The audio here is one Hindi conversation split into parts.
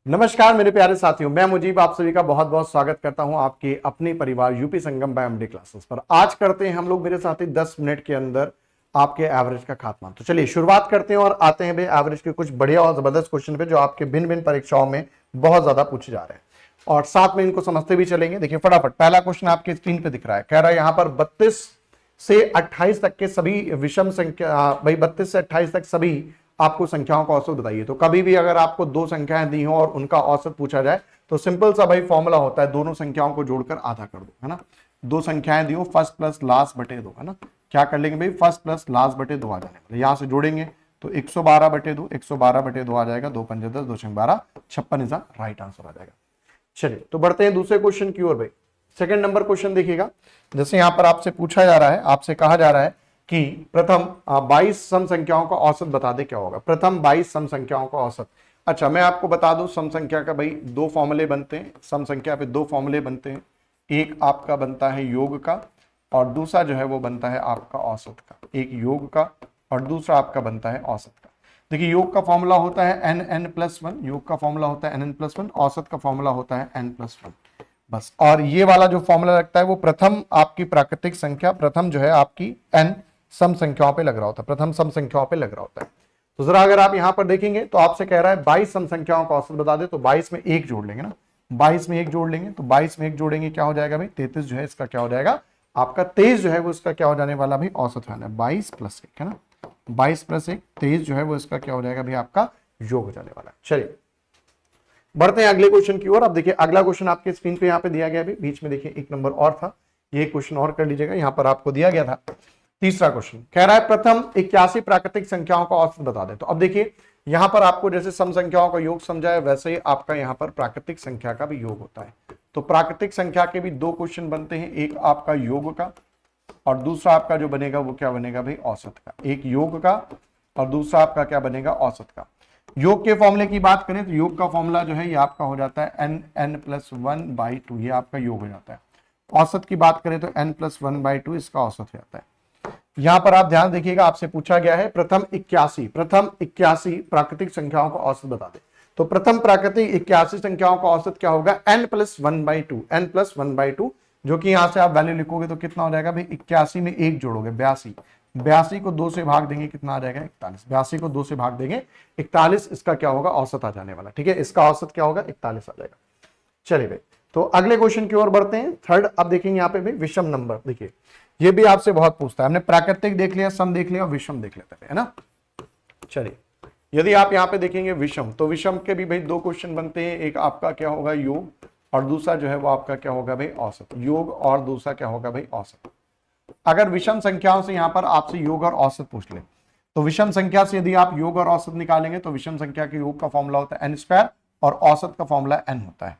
नमस्कार मेरे प्यारे साथियों, मैं मुजीब आप सभी का बहुत बहुत स्वागत करता हूं आपके अपने परिवार यूपी संगम बाय एमडी क्लासेस पर। आज करते हैं हम लोग मेरे साथी 10 मिनट के अंदर आपके एवरेज का खात्मा। तो चलिए शुरुआत करते हैं और आते हैं भाई एवरेज के कुछ बढ़िया और जबरदस्त क्वेश्चन पे जो आपके भिन्न भिन्न परीक्षाओं में बहुत ज्यादा पूछे जा रहे हैं और साथ में इनको समझते भी चलेंगे। देखिए फटाफट पहला क्वेश्चन आपके स्क्रीन पे दिख रहा है, कह रहा है यहाँ पर 32 से 28 तक के सभी विषम संख्या, भाई 32 से 28 तक सभी आपको संख्याओं का औसत बताइए। तो कभी भी अगर आपको दो संख्याएं दी हो और उनका औसत पूछा जाए तो सिंपल सा भाई फॉर्मूला होता है, दोनों संख्याओं को जोड़कर आधा कर दो, है ना। दो संख्याएं दी हो, फर्स्ट प्लस लास्ट बटे दो, है ना। क्या कर लेंगे भाई, फर्स्ट प्लस लास्ट बटे दो आ जाने वाले, यहां से जोड़ेंगे तो 112 बटे दो, 112 बटे दो आ जाएगा, 2 पंजे 10, 2 छंग 12, 56 इज राइट आंसर आ जाएगा। चलिए तो बढ़ते हैं दूसरे क्वेश्चन की ओर। भाई सेकंड नंबर क्वेश्चन देखिएगा, जैसे यहां पर आपसे पूछा जा रहा है, आपसे कहा जा रहा है कि प्रथम 22 सम संख्याओं का औसत बता दे, क्या होगा प्रथम 22 सम संख्याओं का औसत। अच्छा मैं आपको बता दूं, सम संख्या का भाई दो फॉर्मूले बनते हैं, सम संख्या पे दो फॉर्मूले बनते हैं। एक आपका बनता है योग का और दूसरा जो है वो बनता है आपका औसत का। एक योग का और दूसरा आपका बनता है औसत का। देखिए योग का फॉर्मूला होता है n+1, योग का फॉर्मूला होता है n+1, औसत का फॉर्मूला होता है n+1 बस। और ये वाला जो फॉर्मूला लगता है वो प्रथम आपकी प्राकृतिक संख्या, प्रथम जो है आपकी n सम संख्याओं पे लग रहा होता है, प्रथम सम संख्याओं पे लग रहा होता है। तो जरा अगर आप यहां पर देखेंगे तो आपसे कह रहा है 22 सम संख्याओं का औसत बता दे, तो 22 में एक जोड़ लेंगे ना, 22 में एक जोड़ लेंगे तो 22 में एक जोड़ेंगे क्या हो जाएगा भाई 33 जो है इसका क्या हो जाएगा आपका 23 जो है वो इसका क्या हो जाने वाला भाई औसत है 22 + 1, है ना। 22 + 1 23 जो है वो इसका क्या हो जाएगा भाई आपका योग हो जाने वाला है। चलिए बढ़ते हैं अगले क्वेश्चन की ओर। अब देखिए अगला क्वेश्चन आपके स्क्रीन पे यहाँ पे दिया गया है, बीच में देखिए एक नंबर और था, ये क्वेश्चन और कर लीजिएगा, यहाँ पर आपको दिया गया था। तीसरा क्वेश्चन कह रहा है प्रथम 81 प्राकृतिक संख्याओं का औसत बता दे। तो अब देखिए यहां पर आपको जैसे सम संख्याओं का योग समझा है वैसे ही आपका यहां पर प्राकृतिक संख्या का भी योग होता है। तो प्राकृतिक संख्या के भी दो क्वेश्चन बनते हैं, एक आपका योग का और दूसरा आपका जो बनेगा वो क्या बनेगा भाई औसत का। एक योग का और दूसरा आपका क्या बनेगा औसत का। योग के फॉर्मूले की बात करें तो योग का फॉर्मूला जो है ये आपका हो जाता है n+1/2, ये आपका योग हो जाता है। औसत की बात करें तो n+1/2 इसका औसत हो जाता है। यहां पर आप ध्यान देखिएगा, आपसे पूछा गया है प्रथम 81 प्राकृतिक संख्याओं का औसत बता दे। तो प्रथम प्राकृतिक 81 संख्याओं का औसत क्या होगा n+1/2, जो कि यहां से आप वैल्यू लिखोगे तो कितना हो जाएगा भाई 81 में एक जोड़ोगे 82, 82 को 2 से भाग देंगे कितना आ जाएगा 41, 82 को 2 से भाग देंगे 41, इसका क्या होगा औसत आ जाने वाला। ठीक है, इसका औसत क्या होगा 41 आ जाएगा। चलिए भाई तो अगले क्वेश्चन की ओर बढ़ते हैं, थर्ड। अब देखेंगे यहाँ पे भी विषम नंबर, देखिए ये भी आपसे बहुत पूछता है, हमने प्राकृतिक देख लिया, सम देख लिया, विषम देख लेते हैं, है ना। चलिए यदि आप यहाँ पे देखेंगे विषम, तो विषम के भी भाई दो क्वेश्चन बनते हैं, एक आपका क्या होगा योग और दूसरा जो है वो आपका क्या होगा भाई औसत। योग और दूसरा क्या होगा भाई औसत। अगर विषम संख्याओं से यहाँ पर आपसे योग और औसत पूछ ले तो विषम संख्या से यदि आप योग और औसत निकालेंगे तो विषम संख्या के योग का फॉर्मूला होता है n² और औसत का फॉर्मूला n होता है।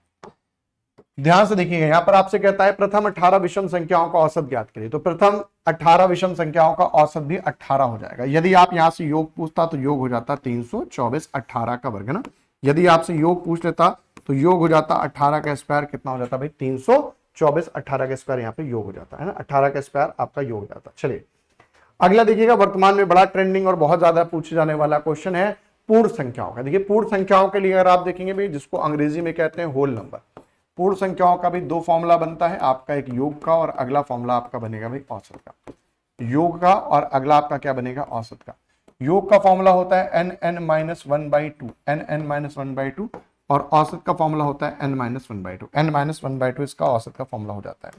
ध्यान से देखिएगा, यहां पर आपसे कहता है प्रथम 18 विषम संख्याओं का औसत ज्ञात करिए। तो प्रथम 18 विषम संख्याओं का औसत भी 18 हो जाएगा। यदि आप यहां से योग पूछता तो योग हो जाता 324, 18 का वर्ग, है ना। यदि आपसे योग पूछ लेता तो योग हो जाता 18 का स्क्वायर, कितना हो जाता भाई 324, 18 का स्क्वायर यहाँ पे योग हो जाता है ना, 18 का स्क्वायर आपका योग हो जाता। चलिए अगला देखिएगा, वर्तमान में बड़ा ट्रेंडिंग और बहुत ज्यादा पूछे जाने वाला क्वेश्चन है पूर्ण संख्याओं का। देखिए पूर्ण संख्याओं के लिए अगर आप देखेंगे भाई, जिसको अंग्रेजी में कहते हैं होल नंबर, पूर्ण संख्याओं का भी दो फॉर्मूला बनता है आपका, एक योग का और अगला फॉर्मूला आपका बनेगा भाई औसत का। योग का और अगला आपका क्या बनेगा औसत का। योग का फॉर्मूला होता है n-1/2 और औसत का फॉर्मूला होता है n-1/2 इसका औसत का फॉर्मूला हो जाता है।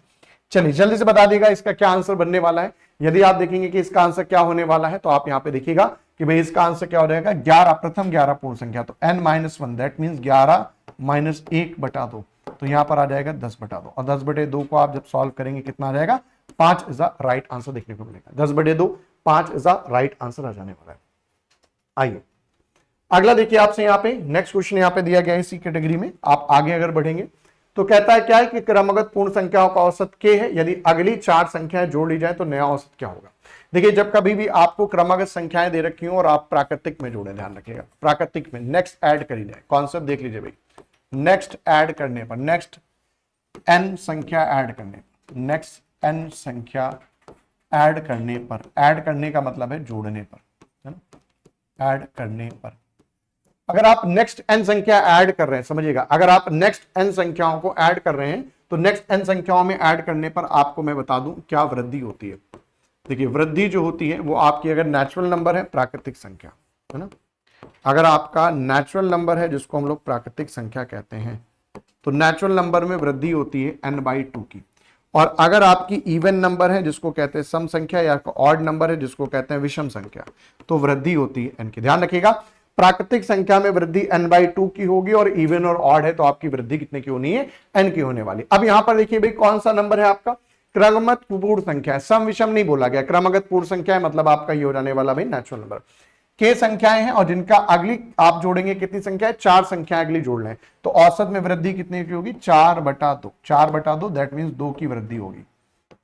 चलिए जल्दी से बता दीजिएगा इसका क्या आंसर बनने वाला है। यदि आप देखेंगे कि इसका आंसर क्या होने वाला है तो आप यहां पे देखिएगा कि भाई इसका आंसर क्या हो जाएगा 11, प्रथम 11 पूर्ण संख्या, तो n-1 दैट मींस 11 - 1/2, तो यहां पर आ जाएगा 10/2 और 10/2 को आप जब सॉल्व करेंगे कितना आ जाएगा 5 इज द राइट आंसर देखने को मिलेगा। 10/2 5 इज द राइट आंसर आ जाने वाला है। आइए अगला देखिए, आपसे यहाँ पे नेक्स्ट क्वेश्चन यहाँ पे दिया गया है इसी कैटेगरी में। आप आगे अगर बढ़ेंगे तो कहता है क्या है कि क्रमगत पूर्ण संख्याओं का औसत k है, यदि अगली 4 संख्याएं जोड़ ली जाए तो नया औसत क्या होगा। देखिए जब कभी भी आपको क्रमगत संख्याएं दे रखी हो और आप प्राकृतिक में जोड़े, ध्यान रखिएगा प्राकृतिक में नेक्स्ट ऐड कर जाए, कॉन्सेप्ट देख लीजिए भाई, नेक्स्ट ऐड करने पर, नेक्स्ट n संख्या ऐड करने पर, नेक्स्ट n संख्या ऐड करने पर, ऐड करने का मतलब है जोड़ने पर, है ना, ऐड करने पर अगर आप नेक्स्ट n संख्या ऐड कर रहे हैं, समझिएगा, अगर आप नेक्स्ट n संख्याओं को ऐड कर रहे हैं तो नेक्स्ट n संख्याओं में ऐड करने पर आपको मैं बता दूं क्या वृद्धि होती है। देखिए वृद्धि जो होती है वो आपकी अगर नेचुरल नंबर है, प्राकृतिक संख्या है ना, अगर आपका नेचुरल नंबर है जिसको हम लोग प्राकृतिक संख्या कहते हैं, तो नेचुरल नंबर में वृद्धि होती है n/2 की। और अगर आपकी इवन नंबर है जिसको कहते हैं सम संख्या, या ऑड नंबर है जिसको कहते हैं विषम संख्या, तो वृद्धि होती है n की। ध्यान रखिएगा, प्राकृतिक संख्या में वृद्धि n/2 की होगी और इवन और ऑड है तो आपकी वृद्धि कितने की होनी है, n की होने वाली। अब यहां पर देखिए भाई कौन सा नंबर है आपका, क्रमगत पूर्ण संख्या है, सम विषम नहीं बोला गया, क्रमगत पूर्ण संख्या है, मतलब आपका ये हो जाने वाला भाई नेचुरल नंबर। के संख्याएं हैं और जिनका अगली आप जोड़ेंगे कितनी संख्या है, 4 संख्या अगली जोड़ लें, तो औसत में वृद्धि कितने की होगी, 4/2। 4/2 दैट मींस 2 की वृद्धि होगी।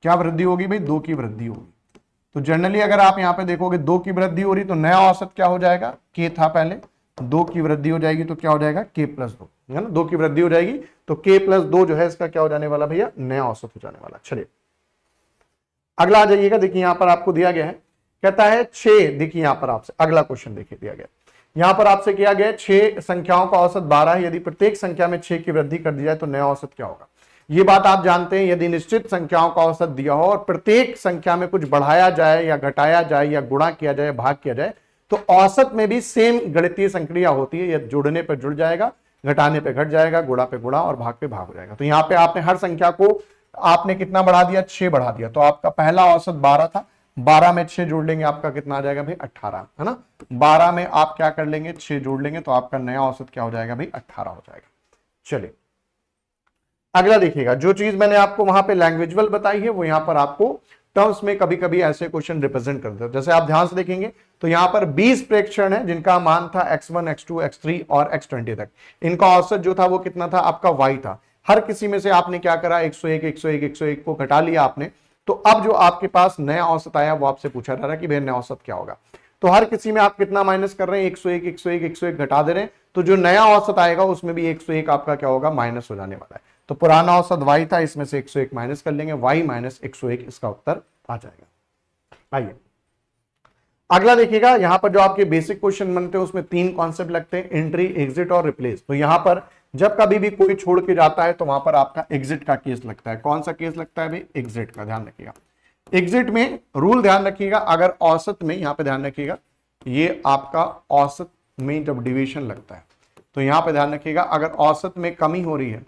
क्या वृद्धि होगी भाई, 2 की वृद्धि होगी। तो जनरली अगर आप यहां पे देखोगे 2 की वृद्धि हो रही तो नया औसत क्या हो जाएगा, के था पहले, 2 की वृद्धि हो जाएगी तो क्या हो जाएगा, k+2 है ना, 2 की वृद्धि हो जाएगी तो k+2 जो है इसका क्या हो जाने वाला भैया, नया औसत हो जाने वाला। चलिए अगला आ जाइएगा, देखिए यहां पर आपको दिया गया है, कहता है 6, देखिए यहां पर आपसे अगला क्वेश्चन देखिए दिया गया, यहां पर आपसे किया गया 6 संख्याओं का औसत 12 है, यदि प्रत्येक संख्या में 6 की वृद्धि कर दी जाए तो नया औसत क्या होगा। ये बात आप जानते हैं, यदि निश्चित संख्याओं का औसत दिया हो और प्रत्येक संख्या में कुछ बढ़ाया जाए या घटाया जाए या गुणा किया जाए, भाग किया जाए, तो औसत में भी सेम गणितीय संक्रिया होती है, यह जुड़ने पर जुड़ जाएगा, घटाने पे घट जाएगा, गुणा पे गुणा और भाग पे भाग हो जाएगा। तो यहाँ पे आपने हर संख्या को आपने कितना बढ़ा दिया, 6 बढ़ा दिया, तो आपका पहला औसत 12 था, 12 में 6 जोड़ लेंगे आपका कितना आ जाएगा भाई, 18 है ना। 12 में आप क्या कर लेंगे, 6 जोड़ लेंगे तो आपका नया औसत क्या हो जाएगा भाई, 18 हो जाएगा। चलिए अगला देखिएगा, जो चीज मैंने आपको वहां पे लैंग्वेजल बताई है वो यहां पर आपको टर्म्स में कभी कभी ऐसे क्वेश्चन रिप्रेजेंट करते हैं। जैसे आप ध्यान से देखेंगे तो यहां पर 20 प्रेक्षण है जिनका मान था x1 x2 x3 और x20 तक, इनका औसत जो था वो कितना था आपका y था। हर किसी में से आपने क्या करा, 101 101 101 को घटा लिया आपने, तो अब जो आपके पास नया औसत आया वो आपसे पूछा जा रहा है कि भैया नया औसत क्या होगा। तो हर किसी में आप कितना माइनस कर रहे हैं, 101 101 101 घटा दे रहे हैं, तो जो नया औसत आएगा उसमें भी 101 आपका क्या होगा, माइनस हो जाने वाला है। तो पुराना औसत y था, इसमें से 101 माइनस कर लेंगे, y माइनस 101 इसका उत्तर आ जाएगा। आइए अगला देखिएगा, यहां पर जो आपके बेसिक क्वेश्चन बनते हैं उसमें 3 कॉन्सेप्ट लगते हैं, एंट्री, एग्जिट और रिप्लेस। तो यहां पर जब कभी भी कोई छोड़ के जाता है तो वहां पर आपका एग्जिट का केस लगता है। कौन सा केस लगता है भाई, एग्जिट का। ध्यान रखिएगा, एग्जिट में रूल ध्यान रखिएगा, अगर औसत में, यहां पे ध्यान रखिएगा, ये आपका औसत में जब डिवीजन लगता है तो यहां पे ध्यान रखिएगा, अगर औसत में कमी हो रही है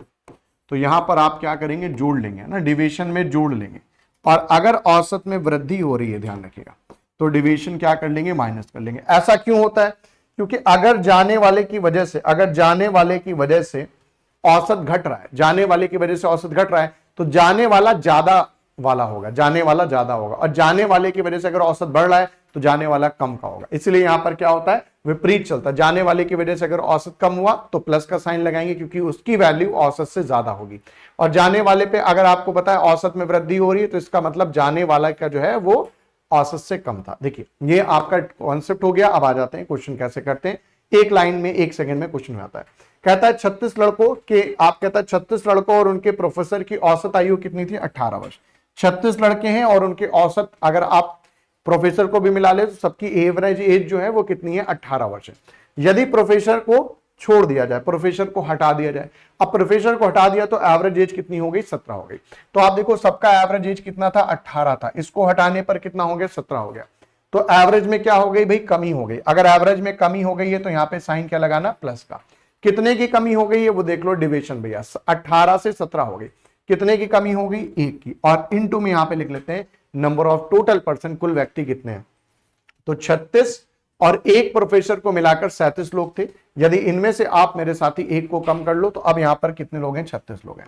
तो यहां पर आप क्या करेंगे, जोड़ लेंगे ना, डिवीजन में जोड़ लेंगे। और अगर औसत में वृद्धि हो रही है, ध्यान रखिएगा, तो डिवीजन क्या कर लेंगे, माइनस कर लेंगे। ऐसा क्यों होता है, क्योंकि अगर जाने वाले की वजह से, अगर जाने वाले की वजह से औसत घट रहा है, जाने वाले की वजह से औसत घट रहा है, तो जाने वाला ज्यादा वाला होगा, जाने वाला ज्यादा होगा, और जाने वाले की वजह से अगर औसत बढ़ रहा है तो जाने वाला कम का होगा। इसलिए यहां पर क्या होता है, विपरीत चलता है। जाने वाले की वजह से अगर औसत कम हुआ तो प्लस का साइन लगाएंगे क्योंकि उसकी वैल्यू औसत से ज्यादा होगी, और जाने वाले पे अगर आपको पता है औसत में वृद्धि हो रही है तो इसका मतलब जाने वाला का जो है वो औसत से कम था। देखिए ये आपका कॉन्सेप्ट हो गया। अब आ जाते हैं क्वेश्चन कैसे करते हैं, एक लाइन में 1 सेकंड में क्वेश्चन आता है। कहता है 36 लड़कों के, आप कहता है 36 लड़कों और उनके प्रोफेसर की औसत आयु कितनी थी, 18 वर्ष। 36 लड़के हैं और उनके औसत अगर आप प्रोफेसर को भी मिला ले तो सबकी एवरेज एज जो है वो कितनी है, 18 वर्ष है। यदि प्रोफेसर को छोड़ दिया जाए, प्रोफेसर को हटा दिया जाए, अब प्रोफेसर को हटा दिया तो एवरेज एज कितनी हो गई, 17 हो गई। तो आप देखो सबका एवरेज एज कितना था, 18 था, इसको हटाने पर कितना हो गया, 17 हो गया। तो एवरेज में क्या हो गई भाई, कमी हो गई। अगर एवरेज में कमी हो गई है तो यहां पे साइन क्या लगाना, प्लस का। कितने की कमी हो गई है वो देख लो, डिविजन भैया, 18 से 17 हो गई। कितने की कमी हो गई, 1 की। और इनटू में यहां पे लिख लेते हैं नंबर ऑफ टोटल पर्सन, कुल व्यक्ति कितने हैं, तो 36 और एक प्रोफेसर को मिलाकर 37 लोग थे। यदि इनमें से आप मेरे साथी एक को कम कर लो तो अब यहां पर कितने लोग हैं, 36 लोग हैं।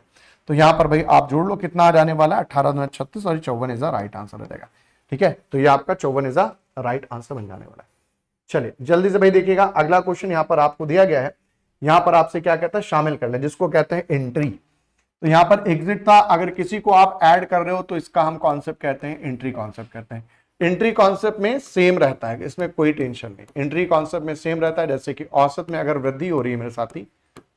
तो यहां पर भाई आप जोड़ लो कितना आ जाने वाला है, 18 दूना 36 और 54 इज द राइट आंसर हो जाएगा। ठीक है, तो ये आपका 54 इज द राइट आंसर बन जाने वाला है। चलिए जल्दी से भाई देखिएगा, अगला क्वेश्चन यहां पर आपको दिया गया है। यहां पर आपसे क्या कहता है, शामिल कर ले, जिसको कहते हैं एंट्री। तो यहां पर एग्जिट था, अगर किसी को आप ऐड कर रहे हो तो इसका हम कॉन्सेप्ट कहते हैं एंट्री कॉन्सेप्ट कहते हैं। एंट्री कॉन्सेप्ट में सेम रहता है, इसमें कोई टेंशन नहीं। एंट्री कॉन्सेप्ट में सेम रहता है, जैसे कि औसत में अगर वृद्धि हो रही है मेरे साथी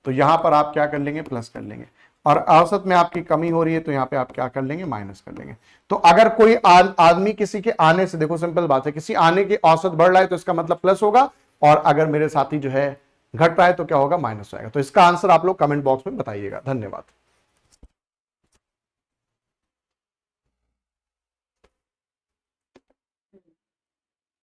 तो यहां पर आप क्या कर लेंगे, प्लस कर लेंगे, और औसत में आपकी कमी हो रही है तो यहां पे आप क्या कर लेंगे, माइनस कर लेंगे। तो अगर कोई आदमी किसी के आने से, देखो सिंपल बात है, किसी आने की औसत बढ़ रहा है तो इसका मतलब प्लस होगा, और अगर मेरे साथी जो है घट रहा है तो क्या होगा, माइनस हो जाएगा। तो इसका आंसर आप लोग कमेंट बॉक्स में बताइएगा। धन्यवाद।